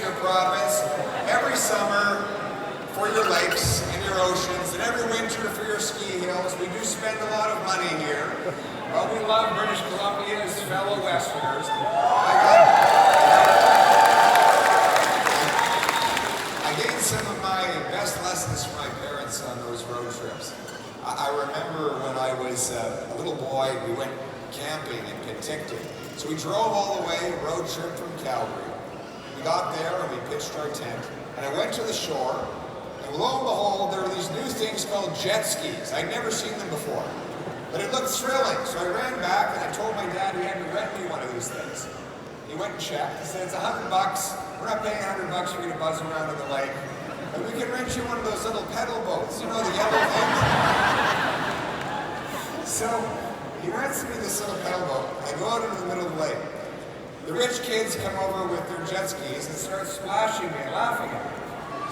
your province, every summer for your lakes and your oceans, and every winter for your ski hills. We do spend a lot of money here, but we love British Columbia as fellow Westerners. I gained some of my best lessons from my parents on those road trips. I remember when I was a little boy, we went camping in Penticton. So we drove all the way, road trip from Calgary. We got there and we pitched our tent. And I went to the shore, and lo and behold, there were these new things called jet skis. I'd never seen them before, but it looked thrilling. So I ran back and I told my dad he had to rent me one of these things. He went and checked. He said, it's $100. We're not paying $100 for you to buzz around in the lake. But we can rent you one of those little pedal boats, you know, the yellow things. So he rents me this little pedal boat. I go out into the middle of the lake. The rich kids come over with their jet skis and start splashing me and laughing at me.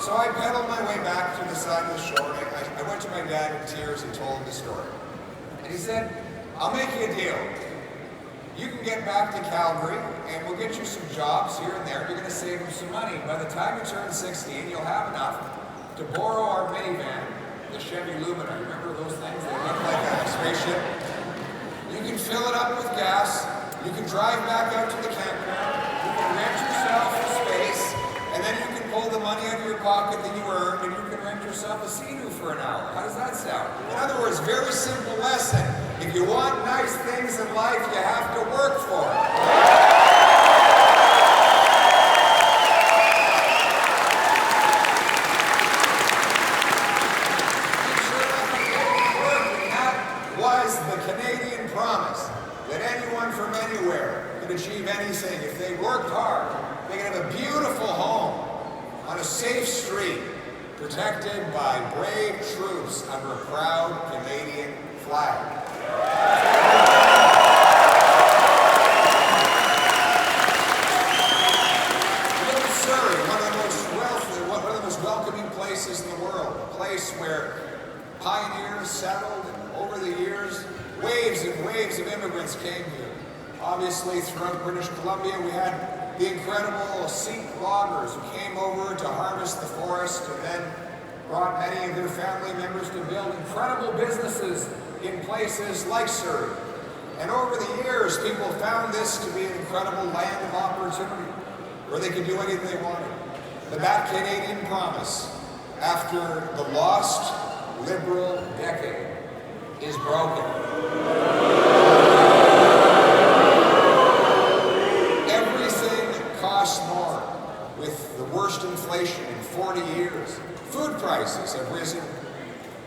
So I pedaled my way back to the side of the shore. I went to my dad in tears and told him the story. And he said, I'll make you a deal. You can get back to Calgary and we'll get you some jobs here and there. You're going to save him some money. By the time you turn 16, you'll have enough to borrow our minivan, the Chevy Lumina. Remember those things? They look like a spaceship. You can fill it up with gas. You can drive back out to the campground. You can rent yourself a space, and then you can pull the money out of your pocket that you earned, and you can rent yourself a Sea-Doo for an hour. How does that sound? In other words, very simple lesson. If you want nice things in life, you have to work for it. Achieve anything. If they worked hard, they can have a beautiful home on a safe street, protected by brave troops under a proud Canadian flag. Look at Surrey, one of the most wealthy, one of the most welcoming places in the world, a place where pioneers settled, and over the years, waves and waves of immigrants came here. Obviously, throughout British Columbia, we had the incredible Sikh loggers who came over to harvest the forest and then brought many of their family members to build incredible businesses in places like Surrey. And over the years, people found this to be an incredible land of opportunity where they could do anything they wanted. But that Canadian promise, after the lost Liberal decade, is broken. With the worst inflation in 40 years. Food prices have risen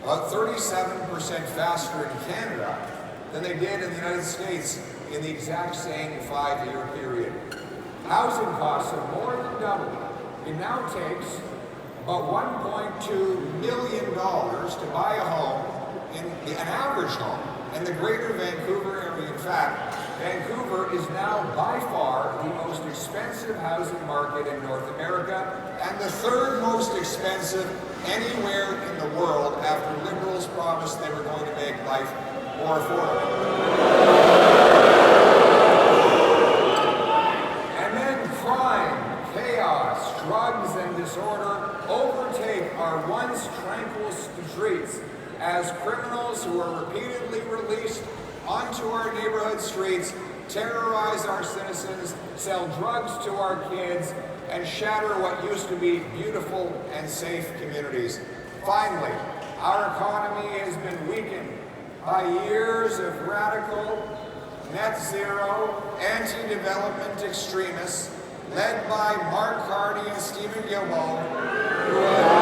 about 37% faster in Canada than they did in the United States in the exact same 5-year period. Housing costs have more than doubled. It now takes about $1.2 million to buy a home, an average home, in the greater Vancouver area. In fact, Vancouver is now by far the most expensive housing market in North America and the third most expensive anywhere in the world after Liberals promised they were going to make life more affordable. And then crime, chaos, drugs, and disorder overtake our once tranquil streets as criminals who are repeatedly released onto our neighborhood streets, terrorize our citizens, sell drugs to our kids, and shatter what used to be beautiful and safe communities. Finally, our economy has been weakened by years of radical, net zero, anti-development extremists led by Mark Carney and Stephen Guilbeault, who have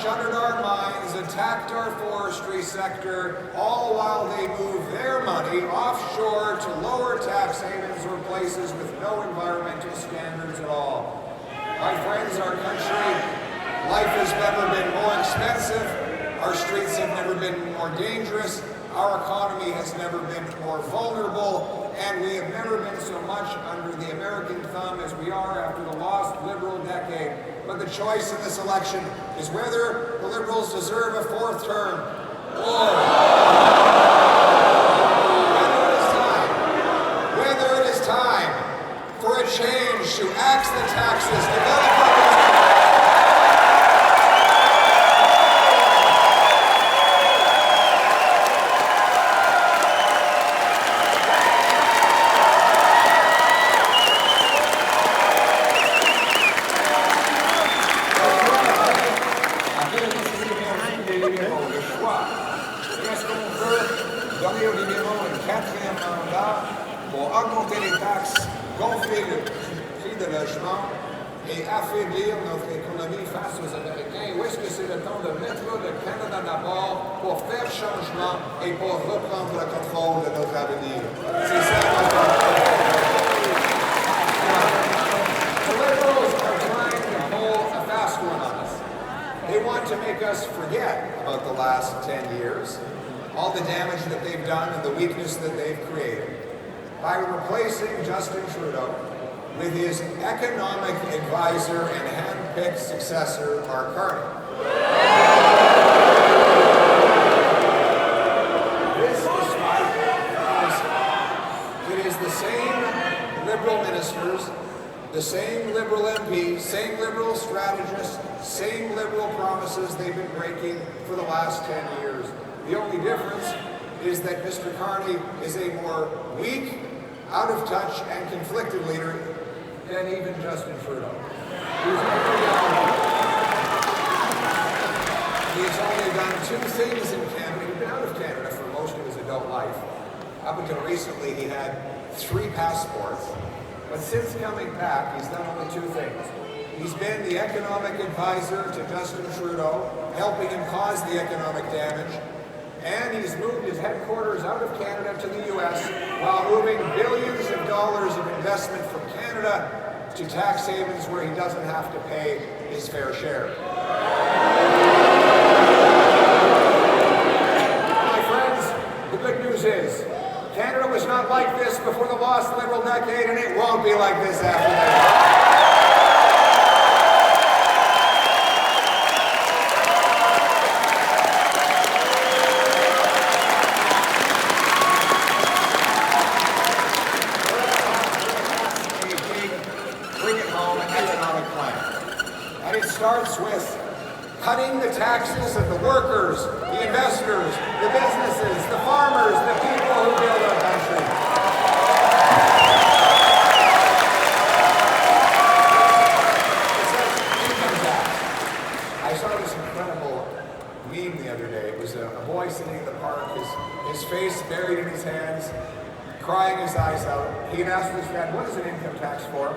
shuttered our mines, attacked our forestry sector, all while they move their money offshore to lower tax havens or places with no environmental standards at all. My friends, our country, life has never been more expensive, our streets have never been more dangerous, our economy has never been more vulnerable, and we have never been so much under the American thumb as we are after the lost Liberal decade. But the choice in this election is whether the Liberals deserve a fourth term or whether it is time augmenter les taxes, gonfler le prix de logement et affaiblir notre économie face aux Américains? Ou est-ce que c'est le temps de mettre le Canada d'abord pour faire changement et pour reprendre le contrôle de notre avenir? C'est ça notre The Liberals are trying to pull a fast one on us. They want to make us forget about the last 10 years, all the damage that they've done and the weakness that they've created, by replacing Justin Trudeau with his economic advisor and hand-picked successor, Mark Carney. This despite it is the same Liberal ministers, the same Liberal MPs, same Liberal strategists, same Liberal promises they've been breaking for the last 10 years. The only difference is that Mr. Carney is a more weak, out of touch, and conflicted leader than even Justin Trudeau. He's only done two things in Canada. He's been out of Canada for most of his adult life. Up until recently, he had 3 passports. But since coming back, he's done only 2 things. He's been the economic advisor to Justin Trudeau, helping him cause the economic damage. And he's moved his headquarters out of Canada to the U.S. while moving billions of dollars of investment from Canada to tax havens where he doesn't have to pay his fair share. My friends, the good news is, Canada was not like this before the lost Liberal decade, and it won't be like this after that. Starts with cutting the taxes of the workers, the investors, the businesses, the farmers, the people who build our country. It says income tax. I saw this incredible meme the other day. It was a boy sitting in the park, his face buried in his hands, crying his eyes out. He had asked his dad, "What is an income tax for?"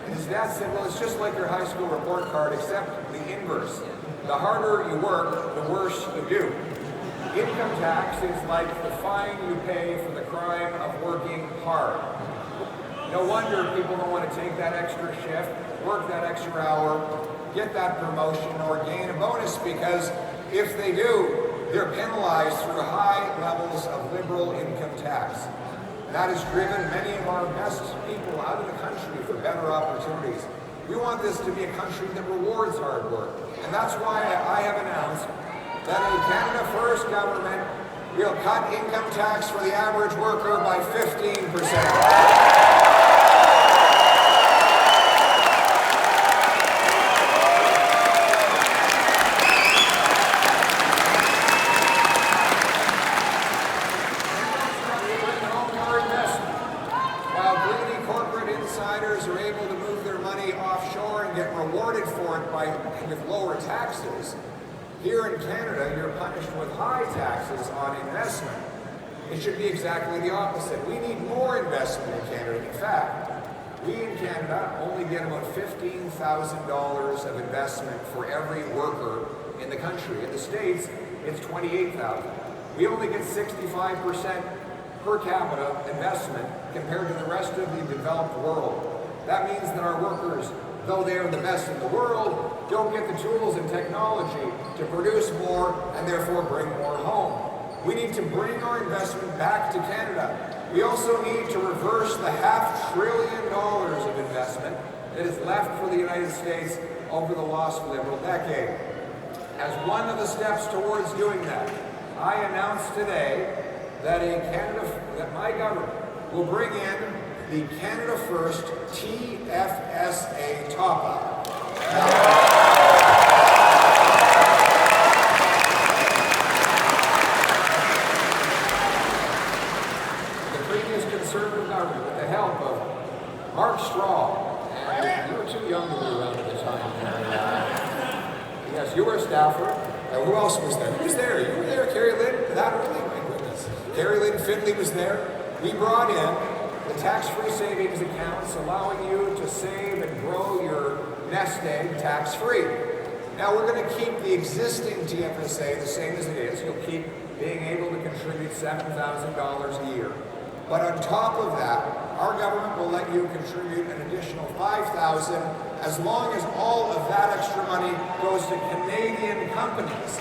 And his dad said, "Well, it's just like your high school report card, except the inverse. The harder you work, the worse you do. Income tax is like the fine you pay for the crime of working hard." No wonder people don't want to take that extra shift, work that extra hour, get that promotion, or gain a bonus, because if they do, they're penalized through high levels of Liberal income tax. That has driven many of our best people out of the country for better opportunities. We want this to be a country that rewards hard work. And that's why I have announced that a Canada First government will cut income tax for the average worker by 15%. With lower taxes, here in Canada, you're punished with high taxes on investment. It should be exactly the opposite. We need more investment in Canada. In fact, we in Canada only get about $15,000 of investment for every worker in the country. In the States, it's $28,000. We only get 65% per capita investment compared to the rest of the developed world. That means that our workers, though they are the best in the world, don't get the tools and technology to produce more and therefore bring more home. We need to bring our investment back to Canada. We also need to reverse the $500 billion of investment that is left for the United States over the lost Liberal decade. As one of the steps towards doing that, I announced today that my government will bring in the Canada First TFSA top-up. The previous Conservative government, with the help of Mark Straw, and you were too young to be around at the time. Yes, you were a staffer. Who else was there? Who was there? You were there, Carrie Lynn? That really? My goodness. Carrie Lynn Finley was there. We brought in the the tax-free savings accounts, allowing you to save and grow your nest egg tax-free. Now we're going to keep the existing TFSA the same as it is. You'll keep being able to contribute $7,000 a year. But on top of that, our government will let you contribute an additional $5,000 as long as all of that extra money goes to Canadian companies.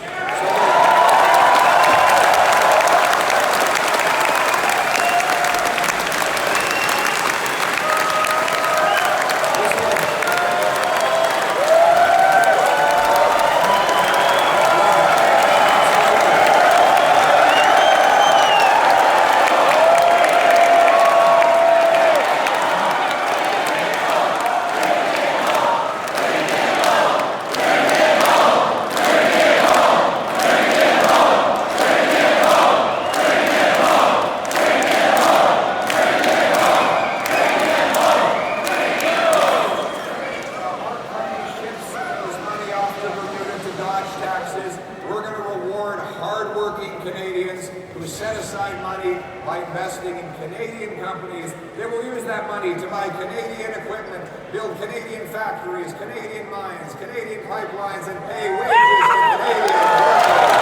Canadians who set aside money by investing in Canadian companies. They will use that money to buy Canadian equipment, build Canadian factories, Canadian mines, Canadian pipelines, and pay wages to Canadian workers.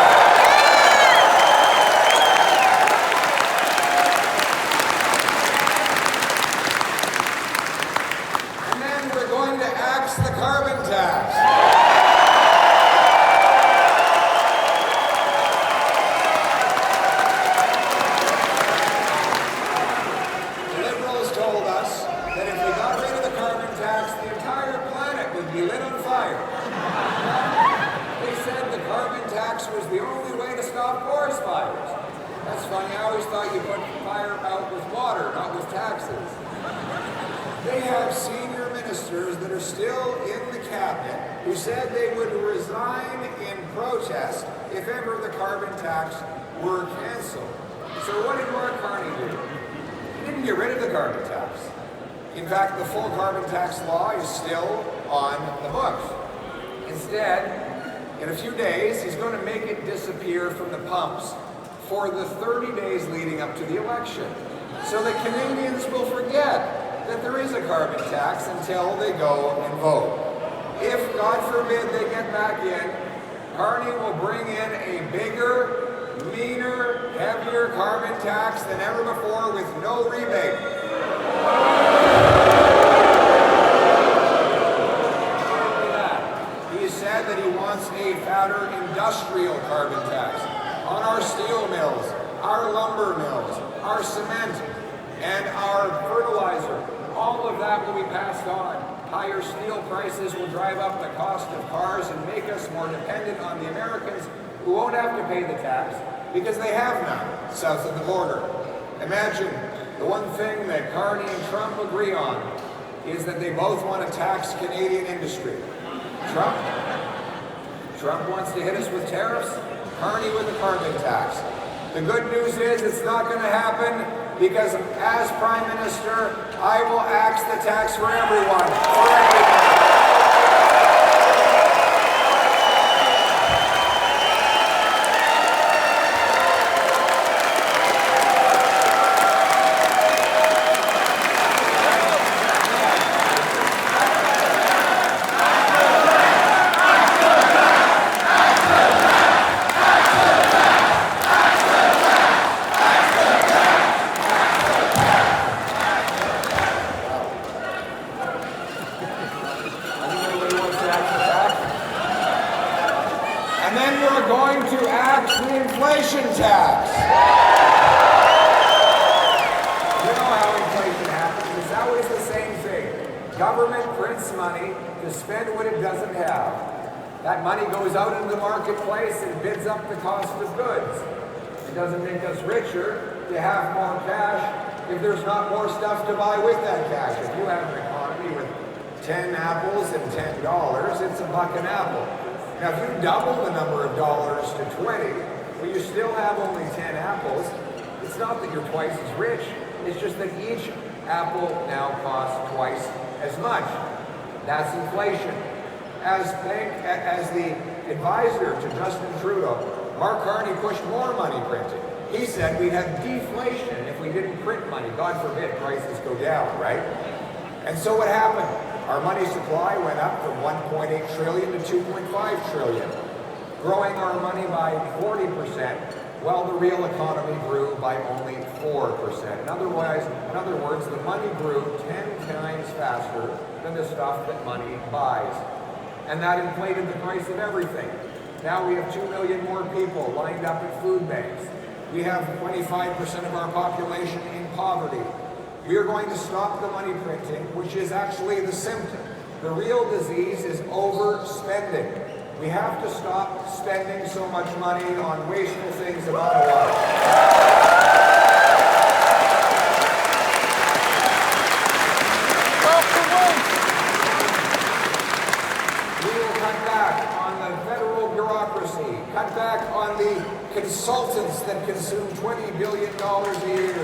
And then we're going to axe the carbon tax. Be lit on fire. They said the carbon tax was the only way to stop forest fires. That's funny. I always thought you put fire out with water, not with taxes. They have senior ministers that are still in the cabinet who said they would resign in protest if ever the carbon tax were canceled. So what did Mark Carney do? He didn't get rid of the carbon tax. In fact, the full carbon tax law is still on the books. Instead, in a few days, he's going to make it disappear from the pumps for the 30 days leading up to the election, so that Canadians will forget that there is a carbon tax until they go and vote. If, God forbid, they get back in, Carney will bring in a bigger, meaner, heavier carbon tax than ever before with no rebate. He said that he wants a fatter industrial carbon tax on our steel mills, our lumber mills, our cement, and our fertilizer. All of that will be passed on. Higher steel prices will drive up the cost of cars and make us more dependent on the Americans who won't have to pay the tax because they have none south of the border. Imagine the one thing that Carney and Trump agree on is that they both want to tax Canadian industry. Trump wants to hit us with tariffs, Carney with a carbon tax. The good news is it's not going to happen because as Prime Minister, I will axe the tax for everyone. For everyone. And then we're going to axe the inflation tax. You know how inflation happens. It's always the same thing. Government prints money to spend what it doesn't have. That money goes out into the marketplace and bids up the cost of goods. It doesn't make us richer to have more cash if there's not more stuff to buy with that cash. If you have an economy with 10 apples and $10, it's $1 an apple. Now, if you double the number of dollars to 20, but you still have only 10 apples, it's not that you're twice as rich, it's just that each apple now costs twice as much. That's inflation. As the advisor to Justin Trudeau, Mark Carney pushed more money printing. He said we'd have deflation. If we didn't print money. God forbid prices go down, right? And so what happened? Our money supply went up from 1.8 trillion to 2.5 trillion, growing our money by 40%, while the real economy grew by only 4%. In other words, the money grew 10 times faster than the stuff that money buys. And that inflated the price of everything. Now we have 2 million more people lined up at food banks. We have 25% of our population in poverty. We are going to stop the money printing, which is actually the symptom. The real disease is overspending. We have to stop spending so much money on wasteful things in Ottawa. Cut back on the consultants that consume $20 billion a year.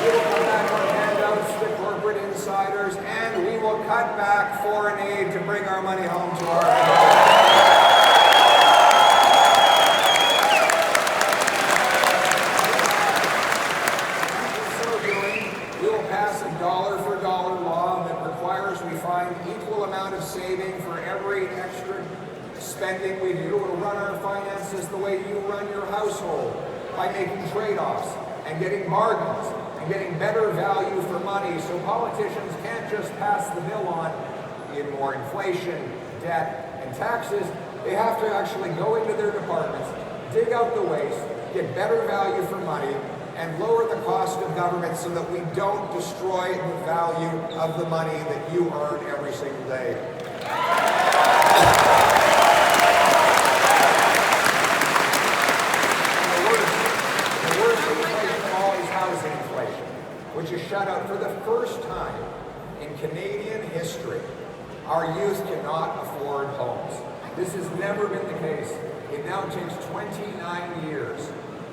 We will cut back on handouts to corporate insiders, and we will cut back foreign aid to bring our money home to our families. In so doing, we will pass a dollar-for-dollar law that requires we find equal amount of saving for every extra spending we do. It'll run our finances the way you run your household, by making trade-offs and getting bargains and getting better value for money. So politicians can't just pass the bill on in more inflation, debt, and taxes. They have to actually go into their departments, dig out the waste, get better value for money, and lower the cost of government so that we don't destroy the value of the money that you earn every single day. The worst inflation of all is housing inflation, which is shut out for the first time in Canadian history. Our youth cannot afford homes. This has never been the case. It now takes 29 years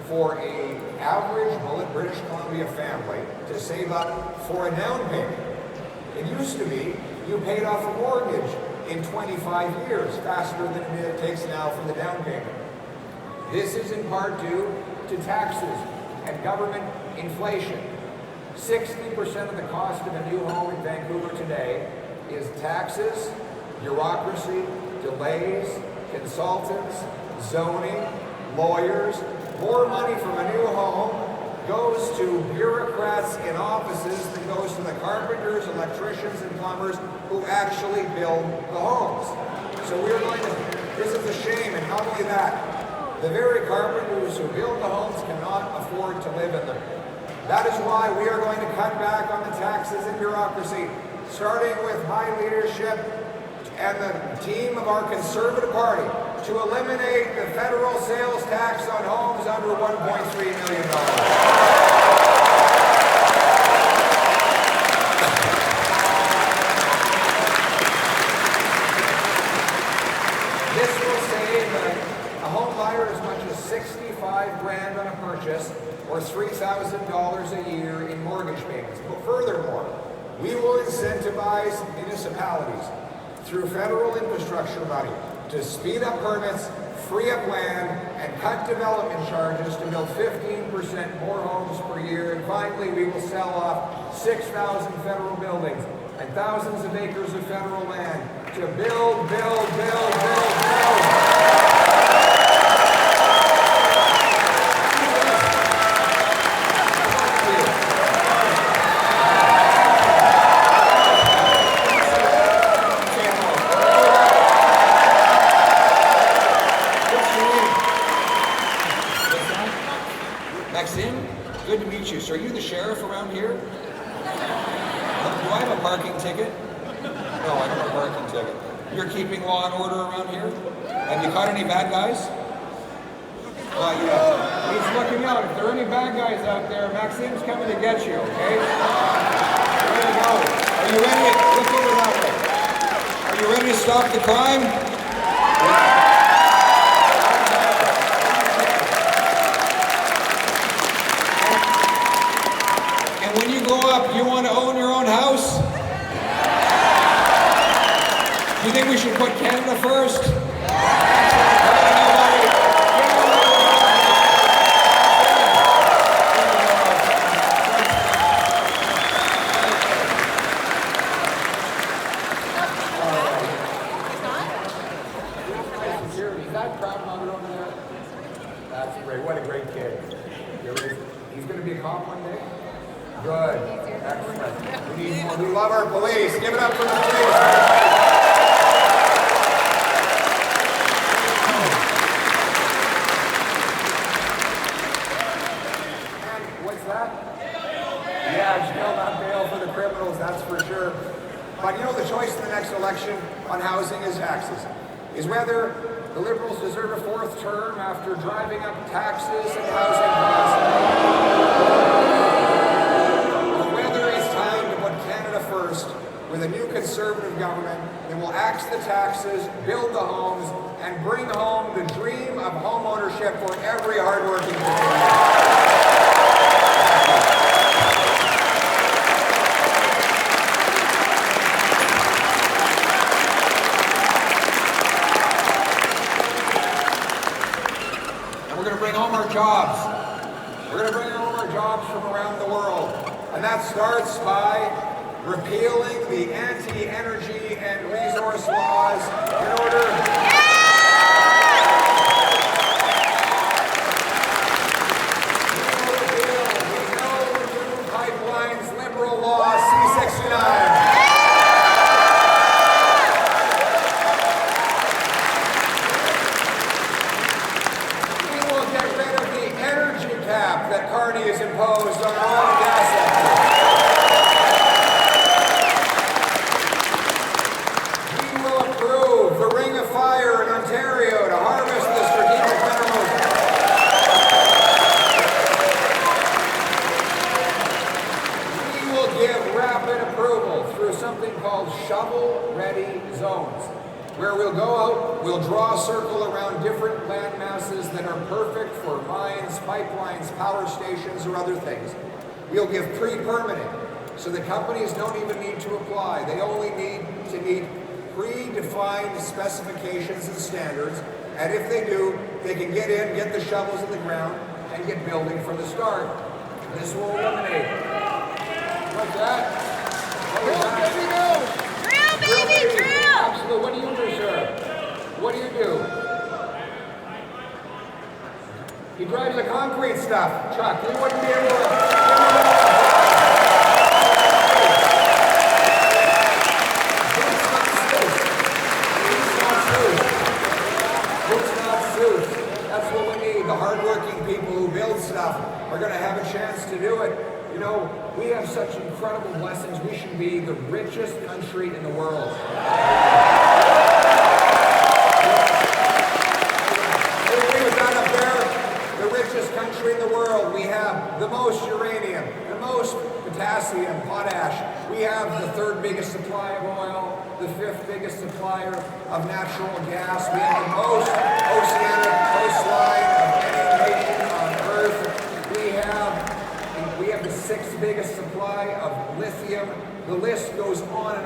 for an average British Columbia family to save up for a down payment. It used to be you paid off a mortgage in 25 years, faster than it takes now for the down payment. This is in part due to taxes and government inflation. 60% of the cost of a new home in Vancouver today is taxes, bureaucracy, delays, consultants, zoning, lawyers. More money from a new home goes to bureaucrats in offices than goes to the carpenters, electricians, and plumbers who actually build the homes. So we're going to, this is a shame, and not only that, the very carpenters who build the homes cannot afford to live in them. That is why we are going to cut back on the taxes and bureaucracy, starting with my leadership and the team of our Conservative Party, to eliminate the federal sales tax on homes under $1.3 million. This will save a home buyer as much as $65 grand on a purchase, or $3,000 a year in mortgage payments. But furthermore, we will incentivize municipalities through federal infrastructure money to speed up permits, free up land, and cut development charges to build 15% more homes per year. And finally, we will sell off 6,000 federal buildings and thousands of acres of federal land to build. Good to meet you. So are you the sheriff around here? Do I have a parking ticket? No, I don't have a parking ticket. You're keeping law and order around here? Have you caught any bad guys? Yeah. He's looking out. If there are any bad guys out there, Maxime's coming to get you, okay? There you go. Are you ready? Look over that way. Are you ready to stop the crime? When you grow up, you want to own your own house? Do you think we should put Canada first? Surrey. What a great kid. He's going to be a cop one day? Good. Excellent. We need more. We love our police. Give it up for the police. That's for sure. But you know, the choice in the next election on housing is taxes. Is whether the Liberals deserve a fourth term after driving up taxes and housing costs. Or whether it's time to put Canada first with a new Conservative government that will axe the taxes, build the homes, and bring home the dream of home ownership for every hardworking Canadian. Jobs. We're going to bring home our jobs from around the world. And that starts by repealing the anti-energy and resource laws in order to repeal the No New Pipelines Liberal Law C-69. That Carney has imposed on our oil and gas sector. We will approve the Ring of Fire in Ontario to harvest the strategic minerals. We will give rapid approval through something called shovel-ready zones, where we'll go out, we'll draw a circle around different land masses that are perfect for mines, pipelines, power stations, or other things. We'll give pre-permitting, so the companies don't even need to apply. They only need to meet predefined specifications and standards, and if they do, they can get in, get the shovels in the ground, and get building from the start. This will eliminate. What's that? Drill, baby, drill! Absolutely. What do you do, sir? What do you do? He drives a concrete stuff truck. He wouldn't be able to. That's what we need. The hardworking people who build stuff are going to have a chance to do it. You know, we have such incredible blessings. We should be the richest country in the world. Everybody was out up there, the richest country in the world. We have the most uranium, the most potassium, potash. We have the third biggest supply of oil, the fifth biggest supplier of natural gas. We have the most oceanic coastline of any nation on Earth. We have the sixth biggest supply of lithium. The list goes on,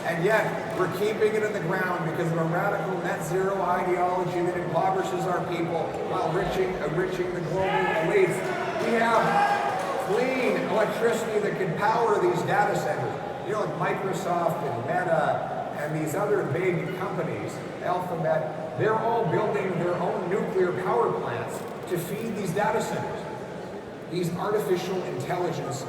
and yet we're keeping it in the ground because of a radical net zero ideology that impoverishes our people while enriching the global elites. We have clean electricity that can power these data centers. You know, like Microsoft and Meta and these other big companies, Alphabet, they're all building their own nuclear power plants to feed these data centers. These artificial intelligence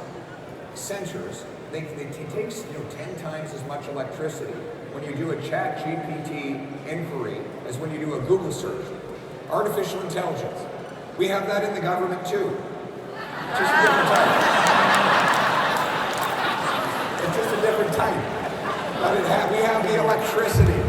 centers, they takes 10 times as much electricity when you do a ChatGPT inquiry as when you do a Google search. Artificial intelligence. We have that in the government too. Just a different type. It's just a different type. But we have the electricity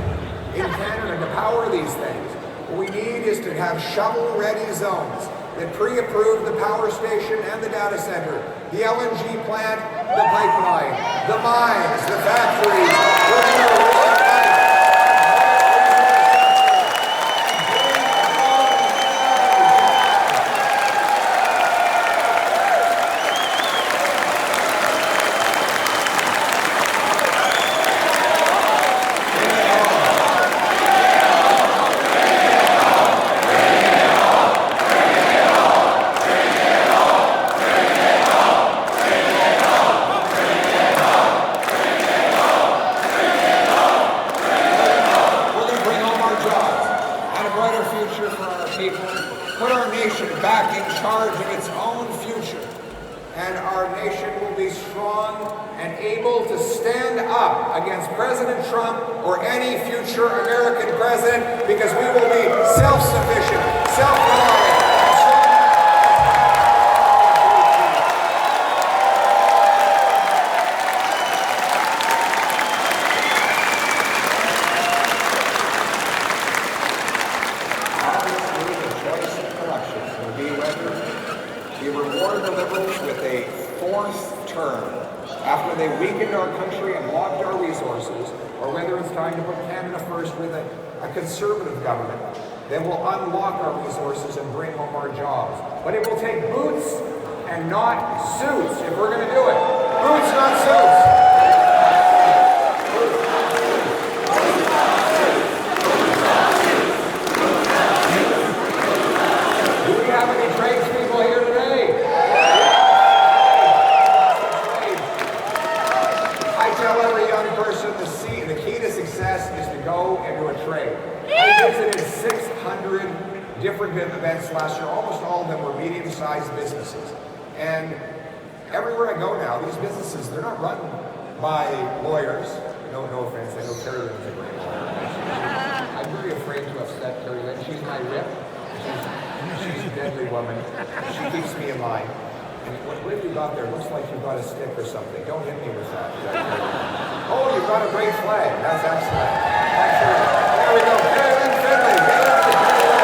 in Canada to power these things. What we need is to have shovel-ready zones that pre-approve the power station and the data center, the LNG plant, the pipeline, the mines, the factories. We're going to back in charge of its own future. And our nation will be strong and able to stand up against President Trump or any future American president, because we will be self-sufficient, self-reliant, and strong. Obviously, the choice of elections will be whether we reward the Liberals with a fourth term after they weakened our country and blocked our resources, or whether it's time to put Canada first with a conservative government that will unlock our resources and bring home our jobs. But it will take boots and not suits if we're going to do it. Boots, not suits. Do we have any tradespeople here today? I tell every young person the key to success is to go into a trade. I visited 600 different events last year. Almost all of them were medium-sized businesses. And everywhere I go now, these businesses, they're not run by lawyers. No offense, I know Carrie Lynn's a great lawyer. I'm very afraid to upset Carrie Lynn. She's my rep. She's a deadly woman. She keeps me in line. And what have you got there? Looks like you've got a stick or something. Don't hit me with that. Oh, you've got a great flag. That's excellent. There we go. Carrie Lynn Finley. Get up to Carrie Lynn.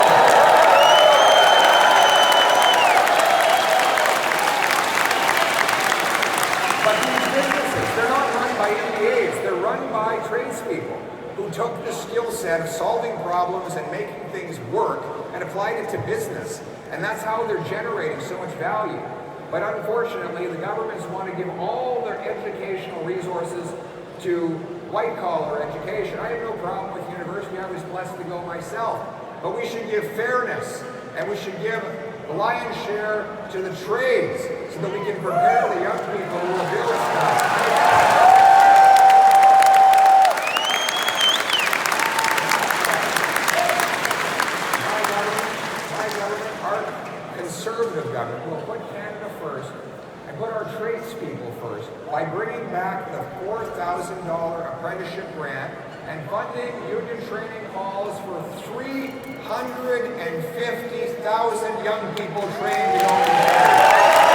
But these businesses, they're not run by MBAs. They're run by tradespeople who took the skill set of solving problems and making things work and applied it to business. And that's how they're generating so much value. But unfortunately, the governments want to give all their educational resources to white-collar education. I have no problem with university. I was blessed to go myself. But we should give fairness, and we should give the lion's share to the trades so that we can prepare the young people who will build stuff. Conservative government will put Canada first and put our tradespeople first by bringing back the $4,000 apprenticeship grant and funding union training halls for 350,000 young people trained to go into Canada.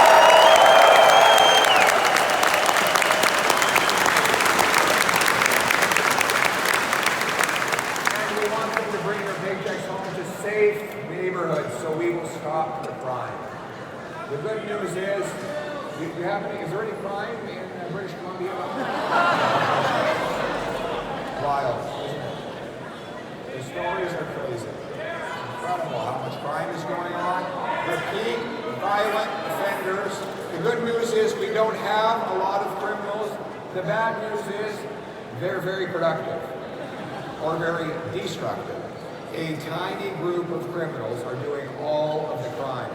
And we want them to bring their paychecks home to safe neighborhoods, so we will stop the crime. The good news is, is there any crime in British Columbia? Wild, isn't it? The stories are crazy. It's incredible how much crime is going on. Repeat violent offenders. The good news is we don't have a lot of criminals. The bad news is they're very productive or very destructive. A tiny group of criminals are doing all of the crime.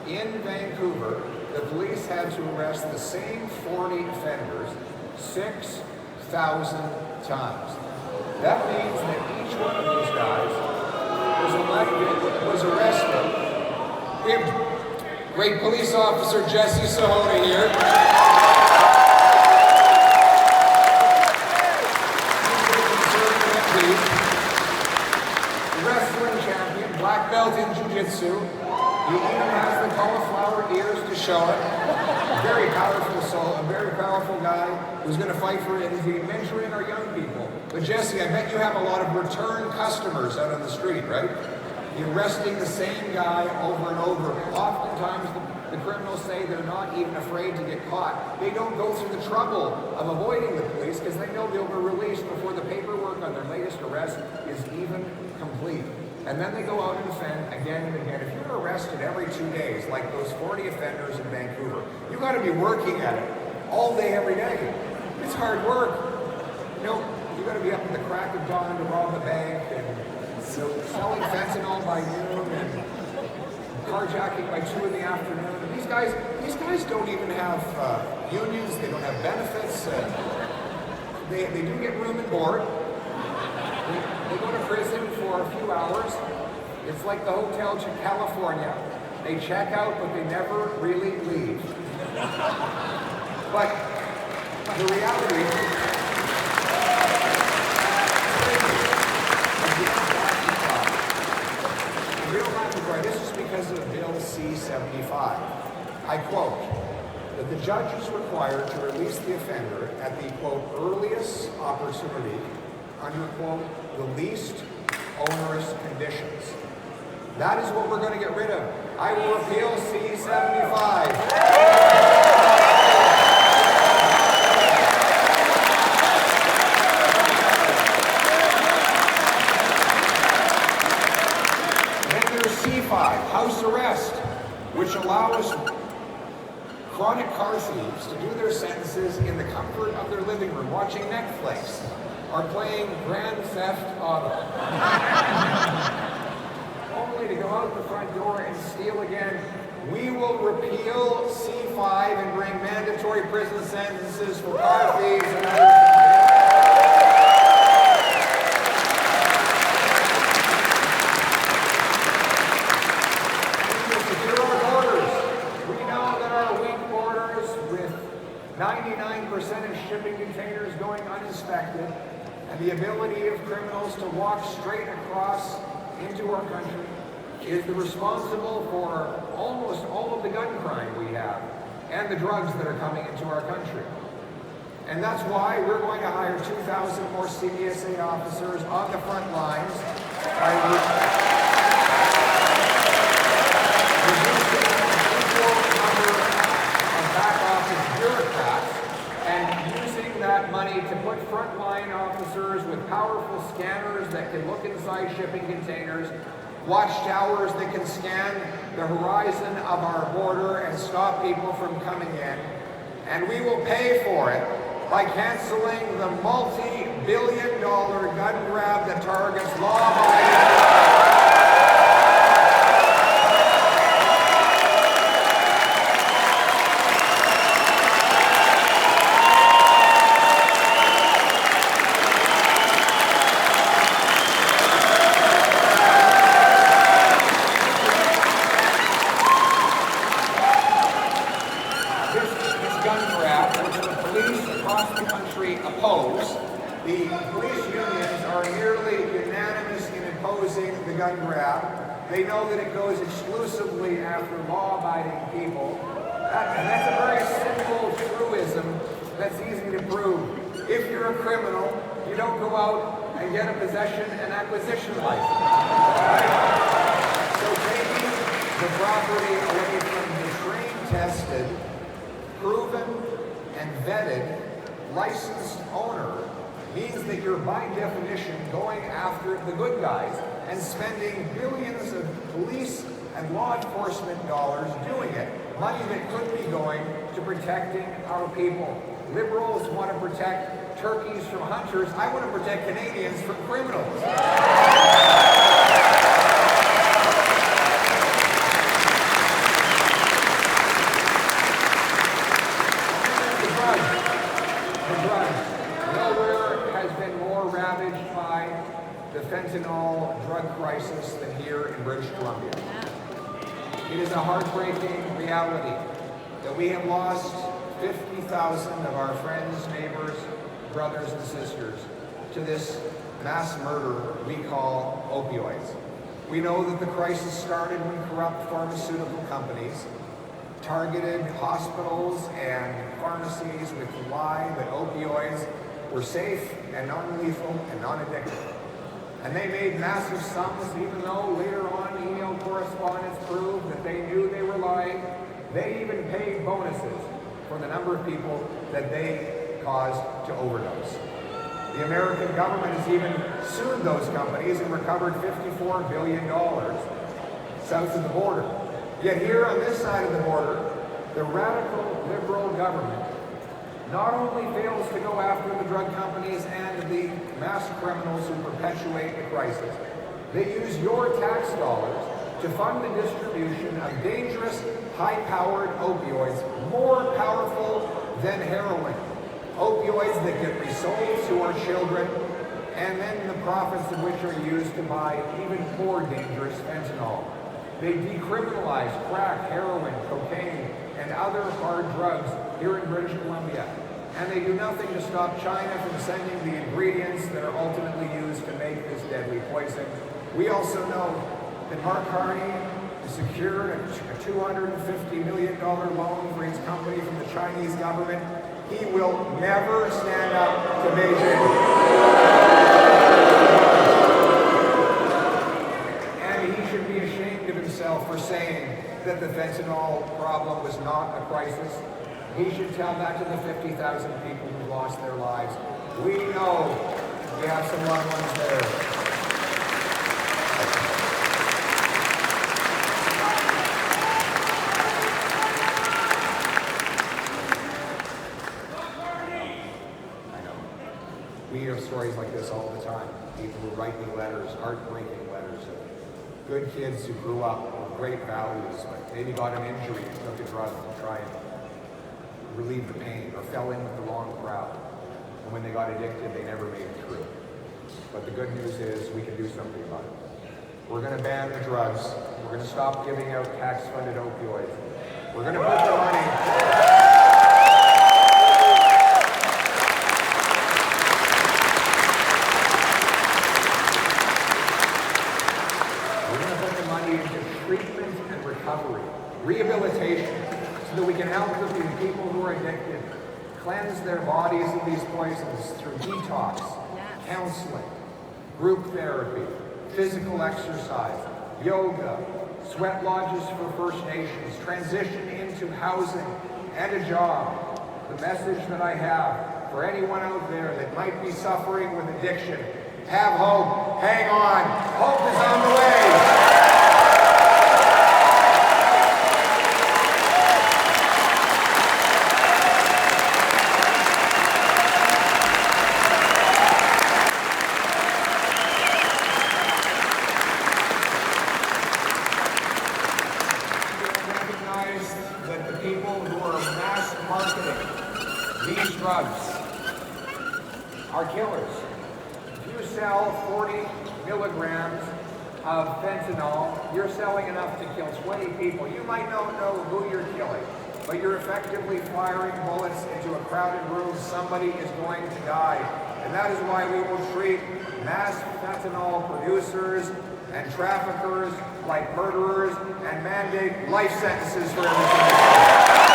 In Vancouver, the police had to arrest the same 40 offenders 6,000 times. That means that each one of these guys was arrested. We have great police officer Jesse Sahota here. Wrestling champion, black belt in jiu-jitsu. He even has the cauliflower ears to show it. Very powerful soul, a very powerful guy who's going to fight for it. He's mentoring our young people. But Jesse, I bet you have a lot of return customers out on the street, right? You're arresting the same guy over and over. Oftentimes the criminals say they're not even afraid to get caught. They don't go through the trouble of avoiding the police because they know they'll be released before the paperwork on their latest arrest is even complete. And then they go out and offend again and again. If you're arrested every 2 days, like those 40 offenders in Vancouver, you got to be working at it all day, every day. It's hard work. You know, you got to be up at the crack of dawn to rob a bank and selling fentanyl by noon and carjacking by 2 in the afternoon. And these guys don't even have unions. They don't have benefits. They do get room and board. They go to prison for a few hours. It's like the Hotel to California. They check out, but they never really leave. But the reality this is because of Bill C-75. I quote, that the judge is required to release the offender at the, quote, earliest opportunity under, quote, the least onerous conditions. That is what we're going to get rid of. I will repeal C-75. House arrest, which allows chronic car thieves to do their sentences in the comfort of their living room, watching Netflix or playing Grand Theft Auto. Only to go out the front door and steal again. We will repeal C5 and bring mandatory prison sentences for car thieves and others. Secure our borders. We know that our weak borders, with 99% of shipping containers going uninspected, and the ability of criminals to walk straight across into our country, is responsible for almost all of the gun crime we have and the drugs that are coming into our country. And that's why we're going to hire 2,000 more CBSA officers on the front lines by reducing the equal number of back office bureaucrats and using that money to put frontline officers with powerful scanners that can look inside shipping containers, watchtowers that can scan the horizon of our border and stop people from coming in. And we will pay for it by canceling the multi-billion-dollar gun grab that targets law-abiding. Oppose. The police unions are nearly unanimous in opposing the gun grab. They know that it goes exclusively after law-abiding people. And that's a very simple truism that's easy to prove. If you're a criminal, you don't go out and get a possession and acquisition license. Right? So taking the property away from the trained-tested, proven, and vetted licensed owner means that you're by definition going after the good guys and spending billions of police and law enforcement dollars doing it, money that could be going to protecting our people. Liberals want to protect turkeys from hunters. I want to protect Canadians from criminals. Nowhere has been more ravaged by the fentanyl drug crisis than here in British Columbia. It is a heartbreaking reality that we have lost 50,000 of our friends, neighbors, brothers, and sisters to this mass murder we call opioids. We know that the crisis started when corrupt pharmaceutical companies targeted hospitals and pharmacies with the lie that opioids were safe and non-lethal and non-addictive. And they made massive sums, even though later on email correspondence proved that they knew they were lying. They even paid bonuses for the number of people that they caused to overdose. The American government has even sued those companies and recovered $54 billion south of the border. Yet here on this side of the border, the radical liberal government not only fails to go after the drug companies and the mass criminals who perpetuate the crisis, they use your tax dollars to fund the distribution of dangerous, high-powered opioids, more powerful than heroin. Opioids that get resold to our children, and then the profits of which are used to buy even more dangerous fentanyl. They decriminalized crack, heroin, cocaine, and other hard drugs here in British Columbia. And they do nothing to stop China from sending the ingredients that are ultimately used to make this deadly poison. We also know that Mark Carney secured a $250 million loan for his company from the Chinese government. He will never stand up to Beijing. And he should be ashamed of himself for saying that the fentanyl problem was not a crisis. He should tell that to the 50,000 people who lost their lives. We know we have some loved ones there. We hear stories like this all the time. People who write me letters, heartbreaking letters of good kids who grew up with great values, but maybe got an injury and took a drug to try and relieve the pain, or fell in with the wrong crowd. And when they got addicted, they never made it through. But the good news is we can do something about it. We're going to ban the drugs. We're going to stop giving out tax-funded opioids. We're going to put the money... treatment and recovery, rehabilitation, so that we can help the people who are addicted cleanse their bodies of these poisons through detox, counseling, group therapy, physical exercise, yoga, sweat lodges for First Nations, transition into housing and a job. The message that I have for anyone out there that might be suffering with addiction, have hope, hang on, hope is on the way. These drugs are killers. If you sell 40 milligrams of fentanyl, you're selling enough to kill 20 people. You might not know who you're killing, but you're effectively firing bullets into a crowded room. Somebody is going to die. And that is why we will treat mass fentanyl producers and traffickers like murderers and mandate life sentences for everything.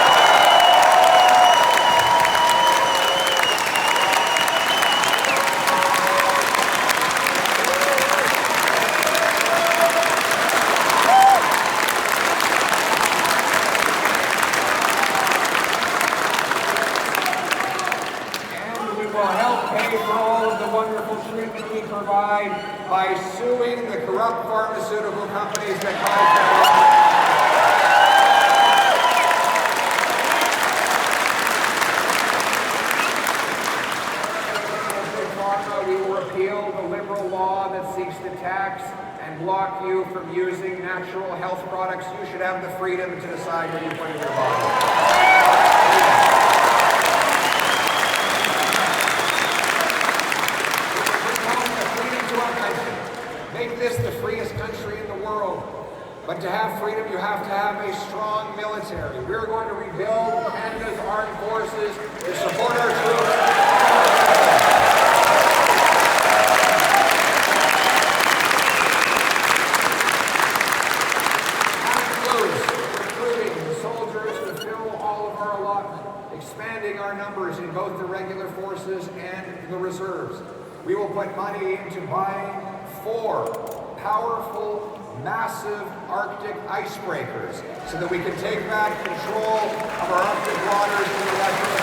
By suing the corrupt pharmaceutical companies that cause that. We will repeal the liberal law that seeks to tax and block you from using natural health products. You should have the freedom to decide what you put in your body. Make this the freest country in the world. But to have freedom, you have to have a strong military. We're going to rebuild Canada's armed forces to support our troops. Recruiting the soldiers to fill all of our allotment, expanding our numbers in both the regular forces and the reserves. We will put money into buying 4 powerful, massive Arctic icebreakers so that we can take back control of our Arctic waters in the rest of the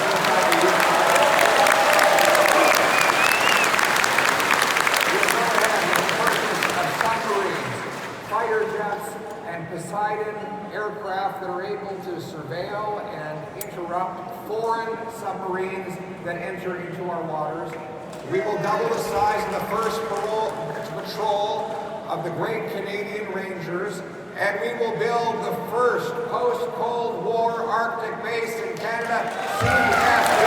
We'll go ahead with the purchase of submarines, fighter jets, and Poseidon aircraft that are able to surveil and interrupt foreign submarines that enter into our waters. We will double the size of the first patrol of the Great Canadian Rangers, and we will build the first post-Cold War Arctic base in Canada, CSB.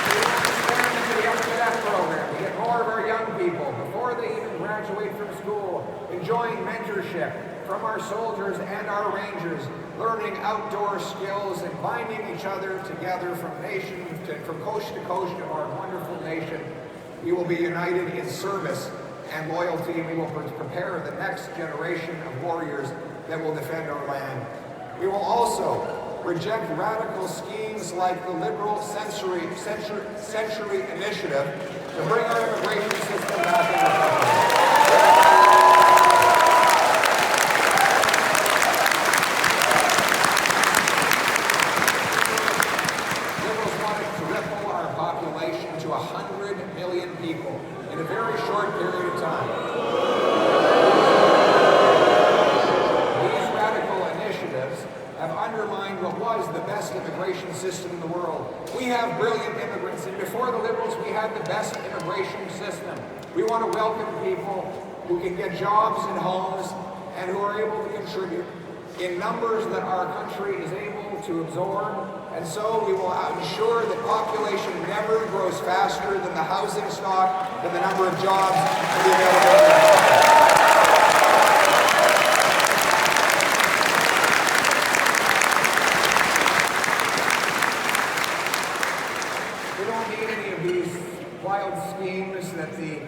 We graduate from school, enjoying mentorship from our soldiers and our rangers, learning outdoor skills and binding each other together from coast to coast of our wonderful nation. We will be united in service and loyalty, and we will prepare the next generation of warriors that will defend our land. We will also reject radical schemes like the liberal century initiative to bring our immigration system back into control. Liberals wanted to triple our population to 100 million people in a very short period of time. These radical initiatives have undermined what was the best immigration system in the world. We have brilliant immigrants, and before the Liberals, we had the best immigration system. We want to welcome people who can get jobs and homes and who are able to contribute in numbers that our country is able to absorb, and so we will ensure that population never grows faster than the housing stock, than the number of jobs and the availability. Wild schemes that the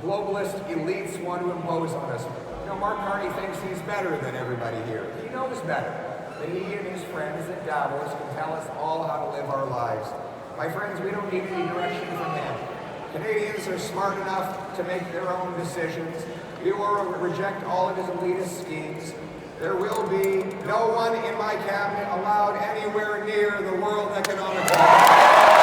globalist elites want to impose on us. You know, Mark Carney thinks he's better than everybody here. He knows better. That he and his friends at Davos can tell us all how to live our lives. My friends, we don't need any direction from them. Canadians are smart enough to make their own decisions. We will reject all of his elitist schemes. There will be no one in my cabinet allowed anywhere near the World Economic Forum.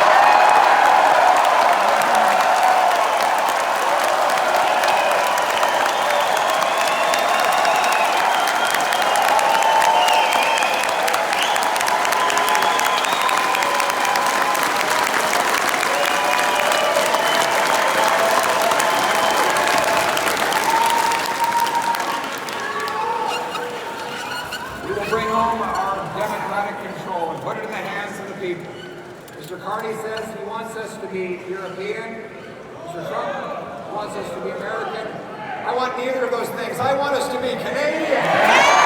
Bring home our democratic control and put it in the hands of the people. Mr. Carney says he wants us to be European. Mr. Trump wants us to be American. I want neither of those things. I want us to be Canadian.